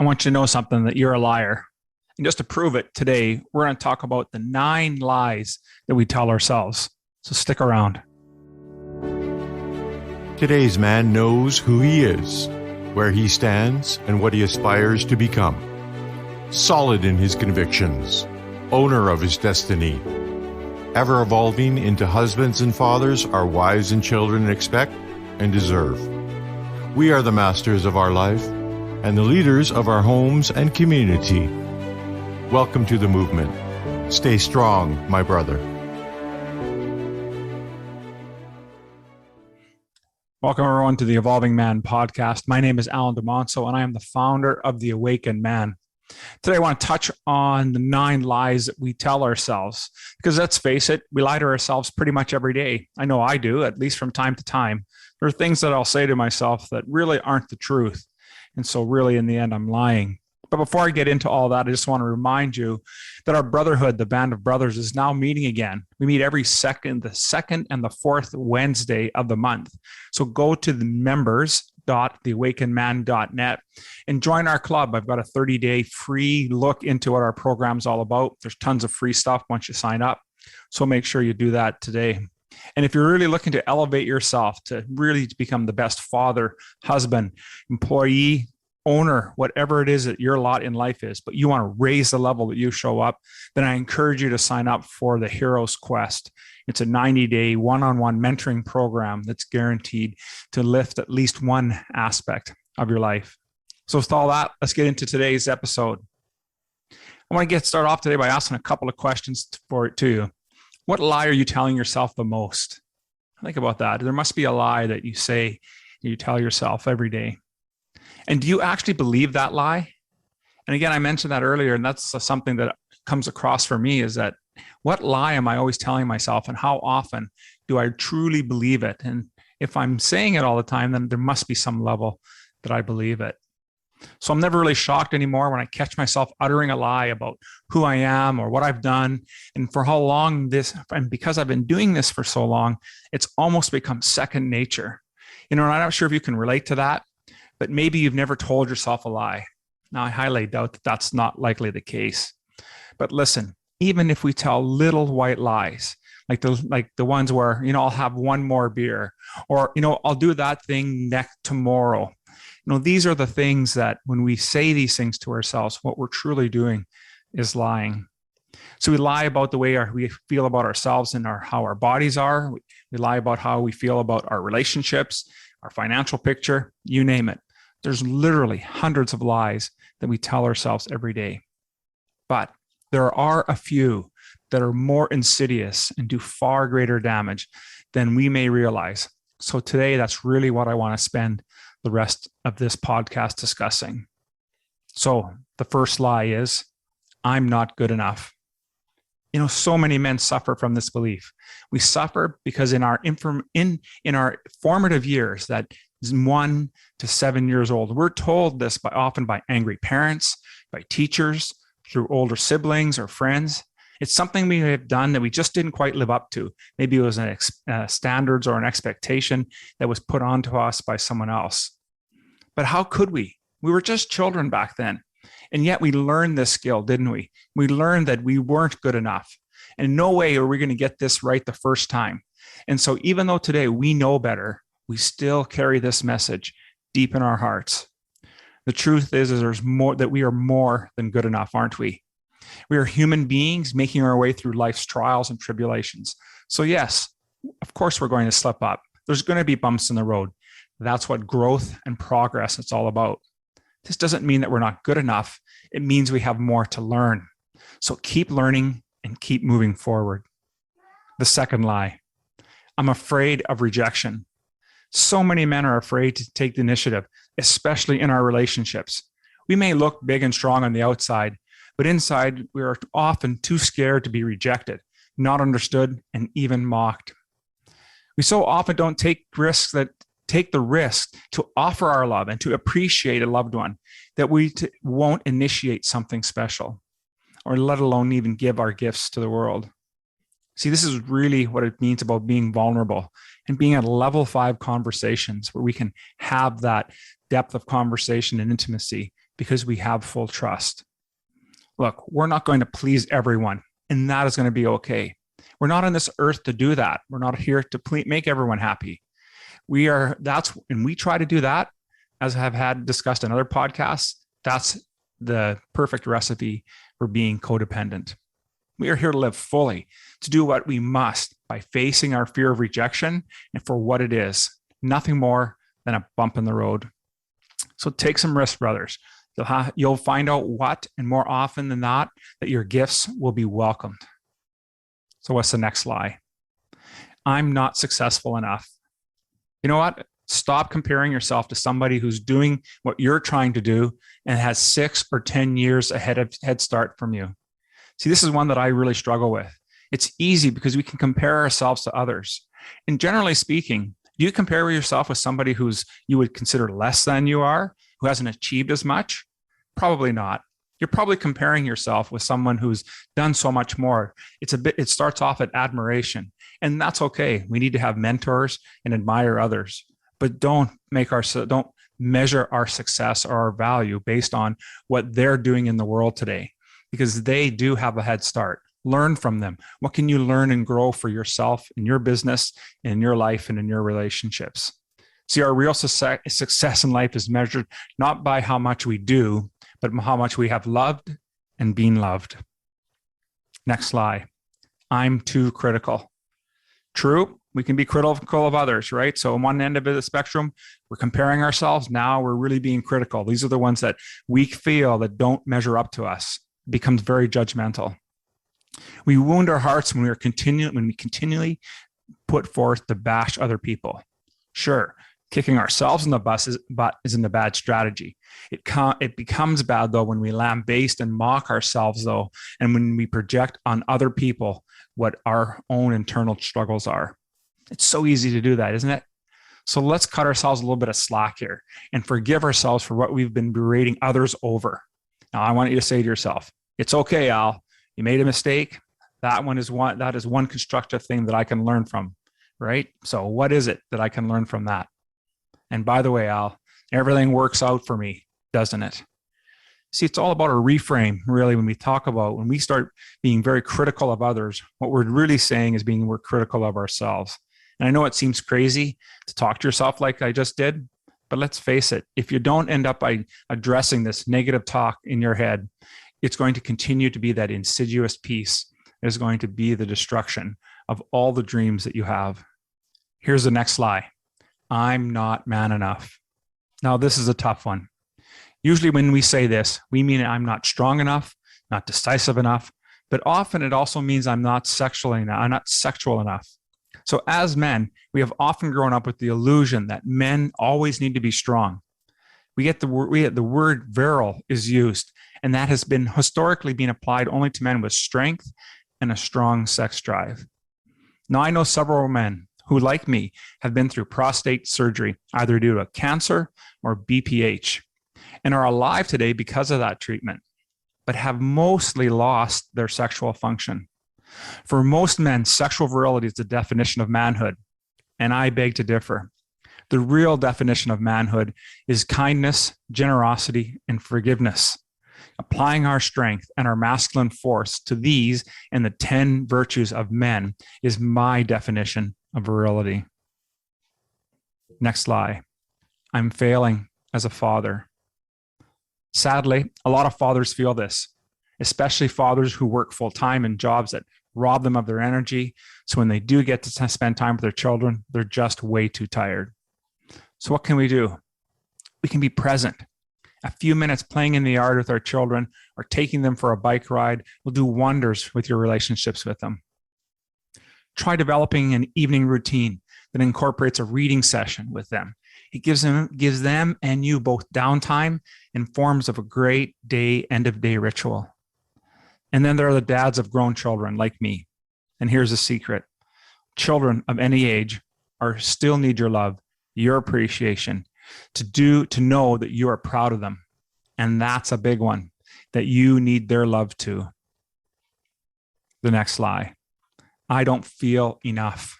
I want you to know something, that you're a liar. And just to prove it today, we're going to talk about the 9 lies that we tell ourselves. So stick around. Today's man knows who he is, where he stands, and what he aspires to become. Solid in his convictions, owner of his destiny, ever evolving into husbands and fathers our wives and children expect and deserve. We are the masters of our life and the leaders of our homes and community. Welcome to the movement. Stay strong, my brother. Welcome, everyone, to the Evolving Man podcast. My name is Alan DeMonso, and I am the founder of The Awakened Man. Today, I want to touch on the 9 lies that we tell ourselves, because let's face it, we lie to ourselves pretty much every day. I know I do, at least from time to time. There are things that I'll say to myself that really aren't the truth. And so really, in the end, I'm lying. But before I get into all that, I just want to remind you that our brotherhood, the Band of Brothers, is now meeting again. We meet every the second and the fourth Wednesday of the month. So go to the members.theawakenedman.net and join our club. I've got a 30-day free look into what our program's all about. There's tons of free stuff once you sign up. So make sure you do that today. And if you're really looking to elevate yourself to really become the best father, husband, employee, owner, whatever it is that your lot in life is, but you want to raise the level that you show up, then I encourage you to sign up for the Hero's Quest. It's a 90-day one-on-one mentoring program that's guaranteed to lift at least one aspect of your life. So with all that, let's get into today's episode. I want to start off today by asking a couple of questions to you. What lie are you telling yourself the most? Think about that. There must be a lie that you say, you tell yourself every day. And do you actually believe that lie? And again, I mentioned that earlier, and that's something that comes across for me, is that what lie am I always telling myself, and how often do I truly believe it? And if I'm saying it all the time, then there must be some level that I believe it. So I'm never really shocked anymore when I catch myself uttering a lie about who I am or what I've done and for how long and because I've been doing this for so long, it's almost become second nature. And I'm not sure if you can relate to that, but maybe you've never told yourself a lie. Now, I highly doubt that that's not likely the case. But listen, even if we tell little white lies, like the ones where, I'll have one more beer, or, I'll do that thing tomorrow. These are the things that when we say these things to ourselves, what we're truly doing is lying. So we lie about the way we feel about ourselves and how our bodies are. We lie about how we feel about our relationships, our financial picture, you name it. There's literally hundreds of lies that we tell ourselves every day. But there are a few that are more insidious and do far greater damage than we may realize. So today, that's really what I want to spend the rest of this podcast discussing. So the first lie is, I'm not good enough. So many men suffer from this belief. We suffer because in our formative years, that is 1 to 7 years old, we're told this often by angry parents, by teachers, through older siblings or friends. It's something we have done that we just didn't quite live up to. Maybe it was standards or an expectation that was put onto us by someone else. But how could we? We were just children back then. And yet we learned this skill, didn't we? We learned that we weren't good enough. And no way are we going to get this right the first time. And so even though today we know better, we still carry this message deep in our hearts. The truth is there's more, that we are more than good enough, aren't we? We are human beings making our way through life's trials and tribulations. So yes, of course we're going to slip up. There's going to be bumps in the road. That's what growth and progress is all about. This doesn't mean that we're not good enough. It means we have more to learn. So keep learning and keep moving forward. The second lie, I'm afraid of rejection. So many men are afraid to take the initiative, especially in our relationships. We may look big and strong on the outside, but inside we are often too scared to be rejected, not understood, and even mocked. We so often don't take the risk to offer our love and to appreciate a loved one that we won't initiate something special, or let alone even give our gifts to the world. See, this is really what it means about being vulnerable and being at level 5 conversations where we can have that depth of conversation and intimacy because we have full trust. Look, we're not going to please everyone, and that is going to be okay. We're not on this earth to do that. We're not here to make everyone happy. And we try to do that, as I have had discussed in other podcasts. That's the perfect recipe for being codependent. We are here to live fully, to do what we must by facing our fear of rejection and for what it is, nothing more than a bump in the road. So take some risks, brothers. You'll find out what, and more often than not, that your gifts will be welcomed. So what's the next lie? I'm not successful enough. You know what? Stop comparing yourself to somebody who's doing what you're trying to do and has 6 or 10 years head start from you. See, this is one that I really struggle with. It's easy because we can compare ourselves to others. And generally speaking, do you compare yourself with somebody who's you would consider less than you are, who hasn't achieved as much? Probably not. You're probably comparing yourself with someone who's done so much more. It starts off at admiration, and that's okay. We need to have mentors and admire others, but don't measure our success or our value based on what they're doing in the world today, because they do have a head start. Learn from them. What can you learn and grow for yourself in your business, in your life, and in your relationships? See, our real success in life is measured not by how much we do, but how much we have loved and been loved. Next lie. I'm too critical. True, we can be critical of others, right? So on one end of the spectrum, we're comparing ourselves. Now we're really being critical. These are the ones that we feel that don't measure up to us. It becomes very judgmental. We wound our hearts when we continually put forth to bash other people. Sure, kicking ourselves in the butt isn't a bad strategy. It becomes bad, though, when we lambaste and mock ourselves, though, and when we project on other people what our own internal struggles are. It's so easy to do that, isn't it? So let's cut ourselves a little bit of slack here and forgive ourselves for what we've been berating others over. Now, I want you to say to yourself, it's okay, Al. You made a mistake. That is one constructive thing that I can learn from, right? So what is it that I can learn from that? And by the way, Al, everything works out for me, doesn't it? See, it's all about a reframe, really, when we start being very critical of others, what we're really saying is we're critical of ourselves. And I know it seems crazy to talk to yourself like I just did, but let's face it, if you don't end up by addressing this negative talk in your head, it's going to continue to be that insidious piece. It's going to be the destruction of all the dreams that you have. Here's the next lie. I'm not man enough. Now, this is a tough one. Usually when we say this, we mean I'm not strong enough, not decisive enough, but often it also means I'm not sexual enough. So as men, we have often grown up with the illusion that men always need to be strong. The word virile is used, and that has been historically been applied only to men with strength and a strong sex drive. Now, I know several men who, like me, have been through prostate surgery, either due to cancer or BPH, and are alive today because of that treatment, but have mostly lost their sexual function. For most men, sexual virility is the definition of manhood, and I beg to differ. The real definition of manhood is kindness, generosity, and forgiveness. Applying our strength and our masculine force to these and the 10 virtues of men is my definition of virility. Next lie. I'm failing as a father. Sadly, a lot of fathers feel this, especially fathers who work full-time in jobs that rob them of their energy. So when they do get to spend time with their children, they're just way too tired. So what can we do? We can be present. A few minutes playing in the yard with our children or taking them for a bike ride will do wonders with your relationships with them. Try developing an evening routine that incorporates a reading session with them. It gives them and you both downtime in forms of a great end of day ritual. And then there are the dads of grown children like me. And here's a secret. Children of any age still need your love, your appreciation, to know that you are proud of them. And that's a big one, that you need their love too. The next lie. I don't feel enough.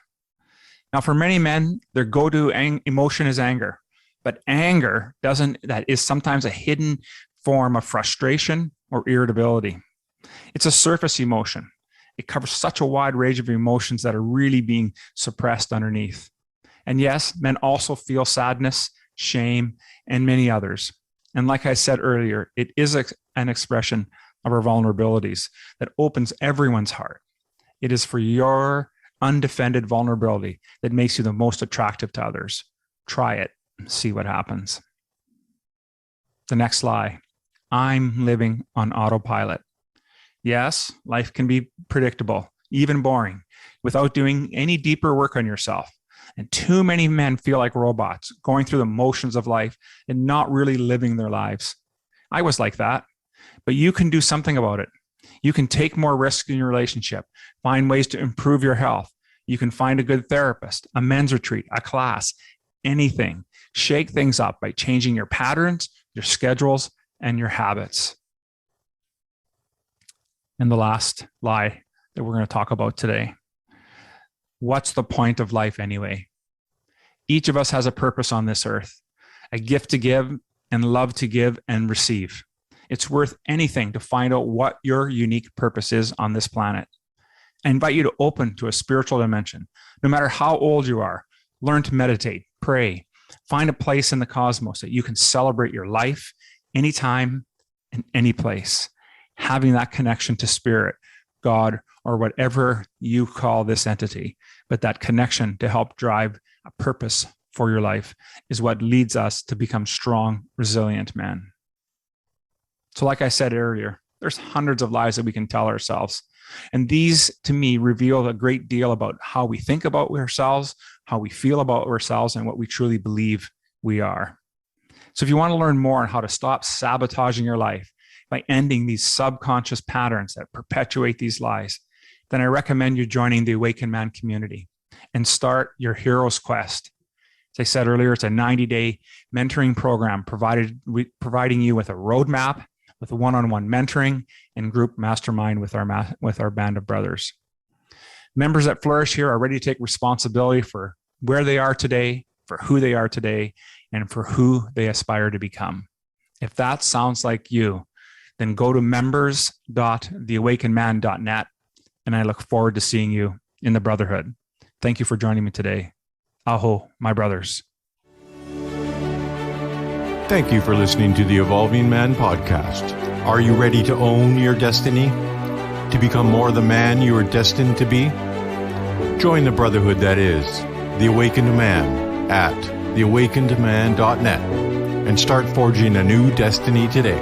Now, for many men, their go-to emotion is anger. But anger that is sometimes a hidden form of frustration or irritability. It's a surface emotion. It covers such a wide range of emotions that are really being suppressed underneath. And yes, men also feel sadness, shame, and many others. And like I said earlier, it is an expression of our vulnerabilities that opens everyone's heart. It is for your undefended vulnerability that makes you the most attractive to others. Try it and see what happens. The next lie, I'm living on autopilot. Yes, life can be predictable, even boring, without doing any deeper work on yourself. And too many men feel like robots, going through the motions of life and not really living their lives. I was like that, but you can do something about it. You can take more risks in your relationship, find ways to improve your health. You can find a good therapist, a men's retreat, a class, anything. Shake things up by changing your patterns, your schedules, and your habits. And the last lie that we're going to talk about today. What's the point of life anyway? Each of us has a purpose on this earth, a gift to give and love to give and receive. It's worth anything to find out what your unique purpose is on this planet. I invite you to open to a spiritual dimension. No matter how old you are, learn to meditate, pray, find a place in the cosmos that you can celebrate your life anytime and any place. Having that connection to spirit, God, or whatever you call this entity, but that connection to help drive a purpose for your life is what leads us to become strong, resilient men. So like I said earlier, there's hundreds of lies that we can tell ourselves. And these, to me, reveal a great deal about how we think about ourselves, how we feel about ourselves, and what we truly believe we are. So if you want to learn more on how to stop sabotaging your life by ending these subconscious patterns that perpetuate these lies, then I recommend you joining the Awakened Man community and start your hero's quest. As I said earlier, it's a 90-day mentoring program providing you with a roadmap, with a one-on-one mentoring and group mastermind with our band of brothers. Members at Flourish here are ready to take responsibility for where they are today, for who they are today, and for who they aspire to become. If that sounds like you, then go to members.theawakenedman.net, and I look forward to seeing you in the brotherhood. Thank you for joining me today. Aho, my brothers. Thank you for listening to the Evolving Man podcast. Are you ready to own your destiny? To become more the man you are destined to be? Join the brotherhood that is The Awakened Man at theawakenedman.net and start forging a new destiny today.